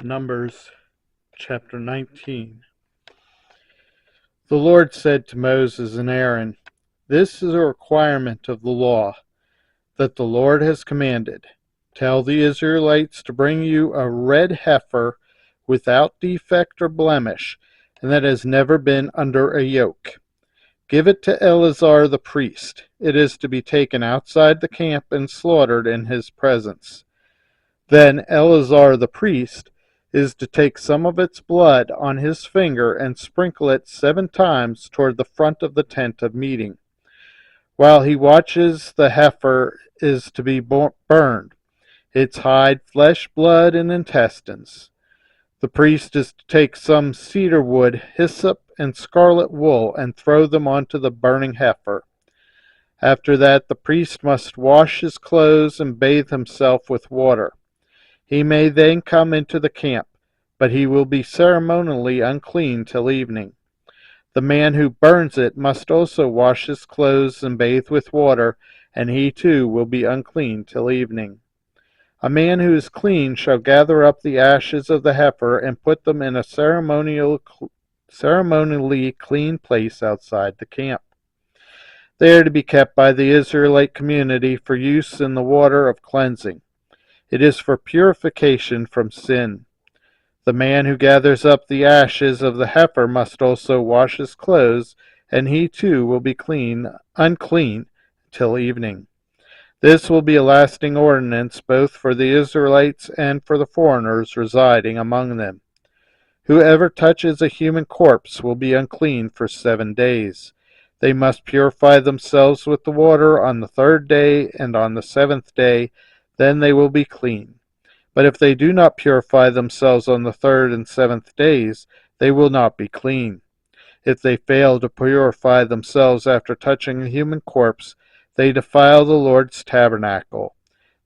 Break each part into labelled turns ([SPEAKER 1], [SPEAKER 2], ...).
[SPEAKER 1] Numbers chapter 19. The Lord said to Moses and Aaron, "This is a requirement of the law that the Lord has commanded. Tell the Israelites to bring you a red heifer without defect or blemish, and that has never been under a yoke. Give it to Eleazar the priest. It is to be taken outside the camp and slaughtered in his presence. Then Eleazar the priest is to take some of its blood on his finger and sprinkle it 7 times toward the front of the tent of meeting. While he watches, the heifer is to be burned, its hide, flesh, blood, and intestines. The priest is to take some cedar wood, hyssop, and scarlet wool and throw them onto the burning heifer. After that, the priest must wash his clothes and bathe himself with water. He may then come into the camp, but he will be ceremonially unclean till evening. The man who burns it must also wash his clothes and bathe with water, and he too will be unclean till evening. A man who is clean shall gather up the ashes of the heifer and put them in a ceremonially clean place outside the camp. They are to be kept by the Israelite community for use in the water of cleansing. It is for purification from sin. The man who gathers up the ashes of the heifer must also wash his clothes, and he too will be unclean till evening. This will be a lasting ordinance both for the Israelites and for the foreigners residing among them. Whoever touches a human corpse will be unclean for 7 days. They must purify themselves with the water on the 3rd day and on the 7th day, then they will be clean. But if they do not purify themselves on the 3rd and 7th days, they will not be clean. If they fail to purify themselves after touching a human corpse, they defile the Lord's tabernacle.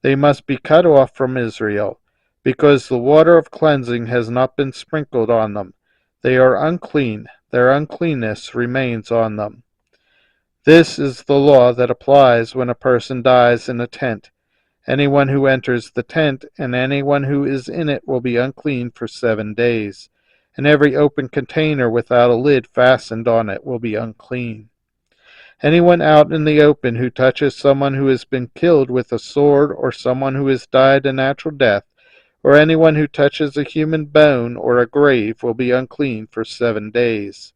[SPEAKER 1] They must be cut off from Israel, because the water of cleansing has not been sprinkled on them. They are unclean, their uncleanness remains on them. This is the law that applies when a person dies in a tent. Anyone who enters the tent and anyone who is in it will be unclean for 7 days, and every open container without a lid fastened on it will be unclean. Anyone out in the open who touches someone who has been killed with a sword, or someone who has died a natural death, or anyone who touches a human bone or a grave will be unclean for 7 days.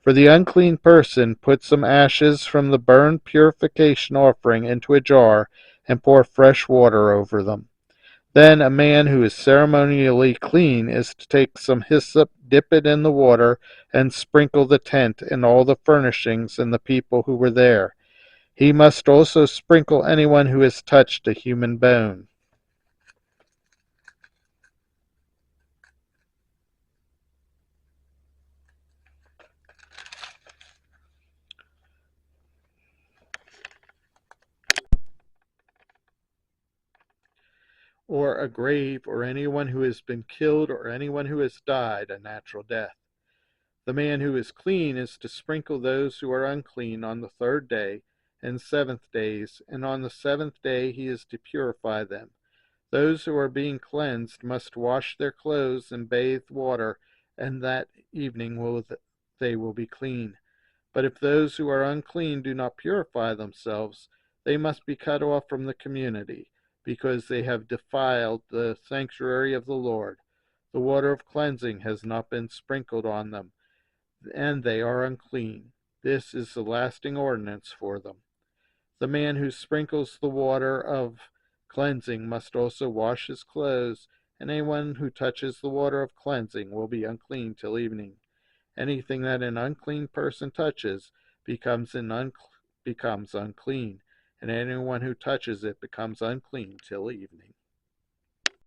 [SPEAKER 1] For the unclean person, put some ashes from the burned purification offering into a jar and pour fresh water over them. Then a man who is ceremonially clean is to take some hyssop, dip it in the water, and sprinkle the tent and all the furnishings and the people who were there. He must also sprinkle anyone who has touched a human bone. Or a grave, or anyone who has been killed, or anyone who has died a natural death. The man who is clean is to sprinkle those who are unclean on the 3rd day and 7th days, and on the 7th day he is to purify them. Those who are being cleansed must wash their clothes and bathe water, and that evening they will be clean. But if those who are unclean do not purify themselves, they must be cut off from the community, because they have defiled the sanctuary of the Lord. The water of cleansing has not been sprinkled on them, and they are unclean. This is the lasting ordinance for them. The man who sprinkles the water of cleansing must also wash his clothes, and anyone who touches the water of cleansing will be unclean till evening. Anything that an unclean person touches becomes unclean, and anyone who touches it becomes unclean till evening.